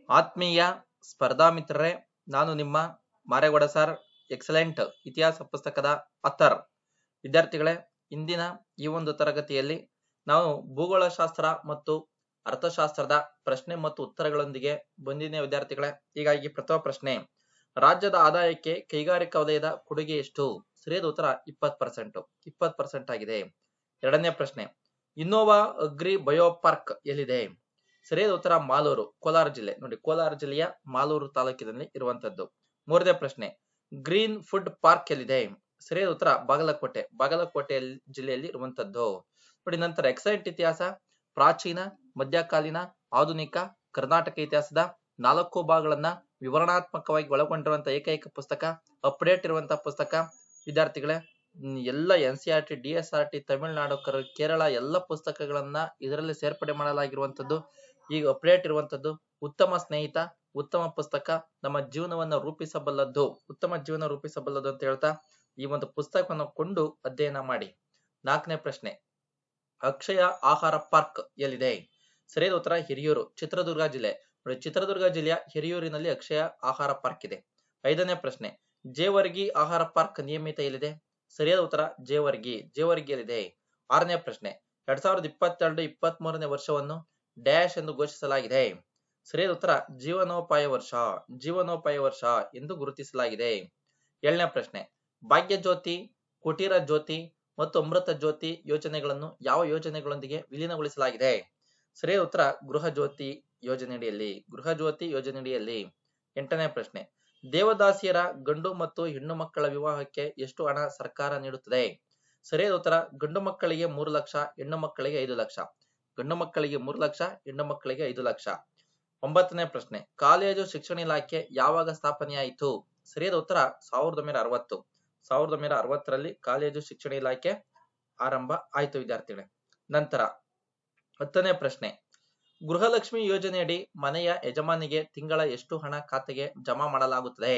ಆತ್ಮೀಯ ಸ್ಪರ್ಧಾ ಮಿತ್ರರೇ, ನಾನು ನಿಮ್ಮ ಮಾರೇಗೌಡ ಸರ್, ಎಕ್ಸಲೆಂಟ್ ಇತಿಹಾಸ ಪುಸ್ತಕದ ಆಥರ್. ವಿದ್ಯಾರ್ಥಿಗಳೇ, ಇಂದಿನ ಈ ಒಂದು ತರಗತಿಯಲ್ಲಿ ನಾವು ಭೂಗೋಳಶಾಸ್ತ್ರ ಮತ್ತು ಅರ್ಥಶಾಸ್ತ್ರದ ಪ್ರಶ್ನೆ ಮತ್ತು ಉತ್ತರಗಳೊಂದಿಗೆ ಬಂದಿದ್ದೇವೆ ವಿದ್ಯಾರ್ಥಿಗಳೇ. ಹೀಗಾಗಿ ಪ್ರಥಮ ಪ್ರಶ್ನೆ, ರಾಜ್ಯದ ಆದಾಯಕ್ಕೆ ಕೈಗಾರಿಕಾ ವಲಯದ ಕೊಡುಗೆ ಎಷ್ಟು? ಸರಿಯಾದ ಉತ್ತರ 20%. 20% ಆಗಿದೆ. ಎರಡನೇ ಪ್ರಶ್ನೆ, ಇನ್ನೋವಾ ಅಗ್ರಿ ಬಯೋ ಪಾರ್ಕ್ ಎಲ್ಲಿದೆ? ಸರಿಯಾದ ಉತ್ತರ ಮಾಲೂರು, ಕೋಲಾರ ಜಿಲ್ಲೆ. ನೋಡಿ, ಕೋಲಾರ ಜಿಲ್ಲೆಯ ಮಾಲೂರು ತಾಲೂಕಿನಲ್ಲಿ ಇರುವಂತದ್ದು. ಮೂರನೇ ಪ್ರಶ್ನೆ, ಗ್ರೀನ್ ಫುಡ್ ಪಾರ್ಕ್ ಎಲ್ಲಿದೆ? ಸರಿಯಾದ ಉತ್ತರ ಬಾಗಲಕೋಟೆ, ಬಾಗಲಕೋಟೆ ಜಿಲ್ಲೆಯಲ್ಲಿ ಇರುವಂತದ್ದು. ನೋಡಿ, ನಂತರ ಎಕ್ಸಲೆಂಟ್ ಇತಿಹಾಸ, ಪ್ರಾಚೀನ, ಮಧ್ಯಕಾಲೀನ, ಆಧುನಿಕ ಕರ್ನಾಟಕ ಇತಿಹಾಸದ 4 ಭಾಗಗಳನ್ನ ವಿವರಣಾತ್ಮಕವಾಗಿ ಒಳಗೊಂಡಿರುವಂತಹ ಏಕೈಕ ಪುಸ್ತಕ, ಅಪ್ಡೇಟ್ ಇರುವಂತಹ ಪುಸ್ತಕ. ವಿದ್ಯಾರ್ಥಿಗಳೇ, ಎಲ್ಲ NCERT, DSRT, ತಮಿಳುನಾಡು, ಕೇರಳ ಎಲ್ಲ ಪುಸ್ತಕಗಳನ್ನ ಇದರಲ್ಲಿ ಸೇರ್ಪಡೆ ಮಾಡಲಾಗಿರುವಂತದ್ದು. ಈಗ ಅಪ್ಡೇಟ್ ಇರುವಂತದ್ದು. ಉತ್ತಮ ಸ್ನೇಹಿತ, ಉತ್ತಮ ಪುಸ್ತಕ, ನಮ್ಮ ಜೀವನವನ್ನ ರೂಪಿಸಬಲ್ಲದ್ದು, ಉತ್ತಮ ಜೀವನ ರೂಪಿಸಬಲ್ಲದ್ದು ಅಂತ ಹೇಳ್ತಾ ಈ ಒಂದು ಪುಸ್ತಕವನ್ನು ಕೊಂಡು ಅಧ್ಯಯನ ಮಾಡಿ. 4ನೇ ಪ್ರಶ್ನೆ, ಅಕ್ಷಯ ಆಹಾರ ಪಾರ್ಕ್ ಎಲ್ಲಿದೆ? ಸರಿಯಾದ ಉತ್ತರ ಹಿರಿಯೂರು, ಚಿತ್ರದುರ್ಗ ಜಿಲ್ಲೆ. ನೋಡಿ, ಚಿತ್ರದುರ್ಗ ಜಿಲ್ಲೆಯ ಹಿರಿಯೂರಿನಲ್ಲಿ ಅಕ್ಷಯ ಆಹಾರ ಪಾರ್ಕ್ ಇದೆ. 5ನೇ ಪ್ರಶ್ನೆ, ಜೇವರ್ಗಿ ಆಹಾರ ಪಾರ್ಕ್ ನಿಯಮಿತ ಎಲ್ಲಿದೆ? ಸರಿಯಾದ ಉತ್ತರ ಜೇವರ್ಗಿಯಲ್ಲಿದೆ. 6ನೇ ಪ್ರಶ್ನೆ, 2022-23ನೇ ವರ್ಷವನ್ನು ಡ್ಯಾಶ್ ಎಂದು ಘೋಷಿಸಲಾಗಿದೆ. ಸರಿಯಾದ ಉತ್ತರ ಜೀವನೋಪಾಯ ವರ್ಷ ಎಂದು ಗುರುತಿಸಲಾಗಿದೆ. 7ನೇ ಪ್ರಶ್ನೆ, ಭಾಗ್ಯ ಜ್ಯೋತಿ, ಕುಟೀರ ಜ್ಯೋತಿ ಮತ್ತು ಅಮೃತ ಜ್ಯೋತಿ ಯೋಜನೆಗಳನ್ನು ಯಾವ ಯೋಜನೆಗಳೊಂದಿಗೆ ವಿಲೀನಗೊಳಿಸಲಾಗಿದೆ? ಸರಿಯಾದ ಉತ್ತರ ಗೃಹ ಜ್ಯೋತಿ ಯೋಜನೆಯಡಿಯಲ್ಲಿ. 8ನೇ ಪ್ರಶ್ನೆ, ದೇವದಾಸಿಯರ ಗಂಡು ಮತ್ತು ಹೆಣ್ಣು ಮಕ್ಕಳ ವಿವಾಹಕ್ಕೆ ಎಷ್ಟು ಹಣ ಸರ್ಕಾರ ನೀಡುತ್ತದೆ? ಸರಿಯಾದ ಉತ್ತರ ಗಂಡು ಮಕ್ಕಳಿಗೆ 3 ಲಕ್ಷ, ಹೆಣ್ಣು ಮಕ್ಕಳಿಗೆ 5 ಲಕ್ಷ. ಗಂಡು ಮಕ್ಕಳಿಗೆ 3 ಲಕ್ಷ, ಹೆಣ್ಣು ಮಕ್ಕಳಿಗೆ 5 ಲಕ್ಷ. 9ನೇ ಪ್ರಶ್ನೆ, ಕಾಲೇಜು ಶಿಕ್ಷಣ ಇಲಾಖೆ ಯಾವಾಗ ಸ್ಥಾಪನೆಯಾಯಿತು? ಸರಿಯಾದ ಉತ್ತರ 1960. 1960ರಲ್ಲಿ ಕಾಲೇಜು ಶಿಕ್ಷಣ ಇಲಾಖೆ ಆರಂಭ ಆಯಿತು ವಿದ್ಯಾರ್ಥಿಗಳೇ. ನಂತರ 10ನೇ ಪ್ರಶ್ನೆ, ಗೃಹಲಕ್ಷ್ಮಿ ಯೋಜನೆಯಡಿ ಮನೆಯ ಯಜಮಾನಿಗೆ ತಿಂಗಳ ಎಷ್ಟು ಹಣ ಖಾತೆಗೆ ಜಮಾ ಮಾಡಲಾಗುತ್ತದೆ?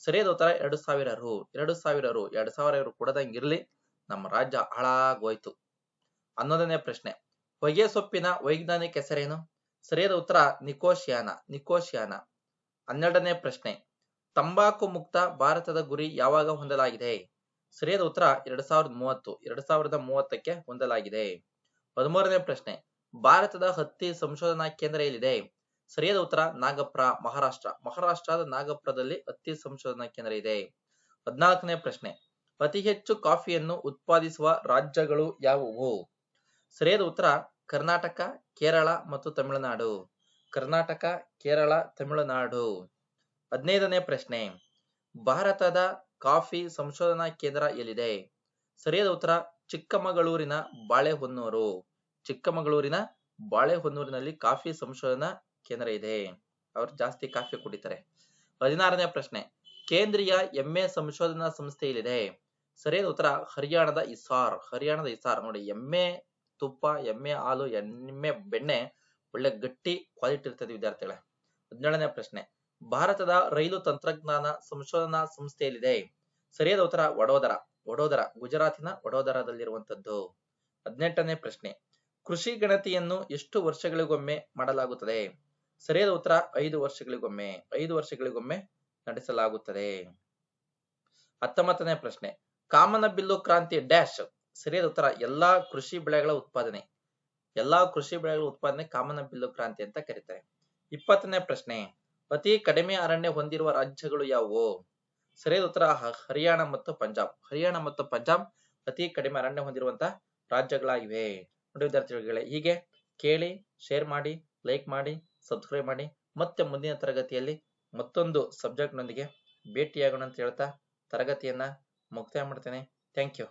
ಸರಿಯಾದ ಉತ್ತರ 2000 ರು. 2000 ರು ಕೊಡದಂಗಿರ್ಲಿ, ನಮ್ಮ ರಾಜ್ಯ ಹಾಳಾಗೋಯ್ತು. 11ನೇ ಪ್ರಶ್ನೆ, ಹೊಗೆ ಸೊಪ್ಪಿನ ವೈಜ್ಞಾನಿಕ ಹೆಸರೇನು? ಸರಿಯಾದ ಉತ್ತರ ನಿಕೋಶಿಯಾನ. 12ನೇ ಪ್ರಶ್ನೆ, ತಂಬಾಕು ಮುಕ್ತ ಭಾರತದ ಗುರಿ ಯಾವಾಗ ಹೊಂದಲಾಗಿದೆ? ಸರಿಯಾದ ಉತ್ತರ 2030ಕ್ಕೆ ಹೊಂದಲಾಗಿದೆ. 13ನೇ ಪ್ರಶ್ನೆ, ಭಾರತದ ಹತ್ತಿ ಸಂಶೋಧನಾ ಕೇಂದ್ರ ಎಲ್ಲಿದೆ? ಸರಿಯಾದ ಉತ್ತರ ನಾಗಪುರ, ಮಹಾರಾಷ್ಟ್ರದ ನಾಗಪುರದಲ್ಲಿ ಹತ್ತಿ ಸಂಶೋಧನಾ ಕೇಂದ್ರ ಇದೆ. 14ನೇ ಪ್ರಶ್ನೆ, ಅತಿ ಹೆಚ್ಚು ಕಾಫಿಯನ್ನು ಉತ್ಪಾದಿಸುವ ರಾಜ್ಯಗಳು ಯಾವುವು? ಸರಿಯಾದ ಉತ್ತರ ಕರ್ನಾಟಕ, ಕೇರಳ ಮತ್ತು ತಮಿಳುನಾಡು. 15ನೇ ಪ್ರಶ್ನೆ, ಭಾರತದ ಕಾಫಿ ಸಂಶೋಧನಾ ಕೇಂದ್ರ ಎಲ್ಲಿದೆ? ಸರಿಯಾದ ಉತ್ತರ ಚಿಕ್ಕಮಗಳೂರಿನ ಬಾಳೆಹೊನ್ನೂರಿನಲ್ಲಿ ಕಾಫಿ ಸಂಶೋಧನಾ ಕೇಂದ್ರ ಇದೆ. ಅವರು ಜಾಸ್ತಿ ಕಾಫಿ ಕುಡಿತಾರೆ. 16ನೇ ಪ್ರಶ್ನೆ, ಕೇಂದ್ರೀಯ ಎಮ್ಮೆ ಸಂಶೋಧನಾ ಸಂಸ್ಥೆ ಎಲ್ಲಿದೆ? ಸರಿಯಾದ ಉತ್ತರ ಹರಿಯಾಣದ ಹಿಸಾರ್. ನೋಡಿ, ಎಮ್ಮೆ ತುಪ್ಪ, ಎಮ್ಮೆ ಹಾಲು, ಎಮ್ಮೆ ಬೆಣ್ಣೆ ಒಳ್ಳೆ ಗಟ್ಟಿ ಕ್ವಾಲಿಟಿ ಇರ್ತದೆ ವಿದ್ಯಾರ್ಥಿಗಳೇ. 17ನೇ ಪ್ರಶ್ನೆ, ಭಾರತದ ರೈಲು ತಂತ್ರಜ್ಞಾನ ಸಂಶೋಧನಾ ಸಂಸ್ಥೆ ಎಲ್ಲಿದೆ? ಸರಿಯಾದ ಉತ್ತರ ವಡೋದರ, ಗುಜರಾತಿನ ವಡೋದರದಲ್ಲಿರುವಂತದ್ದು. 18ನೇ ಪ್ರಶ್ನೆ, ಕೃಷಿ ಗಣತಿಯನ್ನು ಎಷ್ಟು ವರ್ಷಗಳಿಗೊಮ್ಮೆ ಮಾಡಲಾಗುತ್ತದೆ? ಸರಿಯಾದ ಉತ್ತರ 5 ವರ್ಷಗಳಿಗೊಮ್ಮೆ ನಡೆಸಲಾಗುತ್ತದೆ. 19ನೇ ಪ್ರಶ್ನೆ, ಕಾಮನಬಿಲ್ಲು ಕ್ರಾಂತಿ ಡ್ಯಾಶ್. ಸರಿಯಾದ ಉತ್ತರ ಎಲ್ಲಾ ಕೃಷಿ ಬೆಳೆಗಳ ಉತ್ಪಾದನೆ ಕಾಮನಬಿಲ್ಲು ಕ್ರಾಂತಿ ಅಂತ ಕರೀತಾರೆ. 20ನೇ ಪ್ರಶ್ನೆ, ಅತಿ ಕಡಿಮೆ ಅರಣ್ಯ ಹೊಂದಿರುವ ರಾಜ್ಯಗಳು ಯಾವುವು? ಸರಿಯಾದ ಉತ್ತರ ಹರಿಯಾಣ ಮತ್ತು ಪಂಜಾಬ್ ಅತಿ ಕಡಿಮೆ ಅರಣ್ಯ ಹೊಂದಿರುವಂತಹ ರಾಜ್ಯಗಳಾಗಿವೆ. ನೋಡಿ ವಿದ್ಯಾರ್ಥಿಗಳೇ, ಹೀಗೆ ಕೇಳಿ, ಶೇರ್ ಮಾಡಿ, ಲೈಕ್ ಮಾಡಿ, ಸಬ್ಸ್ಕ್ರೈಬ್ ಮಾಡಿ. ಮತ್ತೆ ಮುಂದಿನ ತರಗತಿಯಲ್ಲಿ ಮತ್ತೊಂದು ಸಬ್ಜೆಕ್ಟ್ ನೊಂದಿಗೆ ಭೇಟಿಯಾಗೋಣ ಅಂತ ಹೇಳ್ತಾ ತರಗತಿಯನ್ನ ಮುಕ್ತಾಯ ಮಾಡ್ತೇನೆ. Thank you.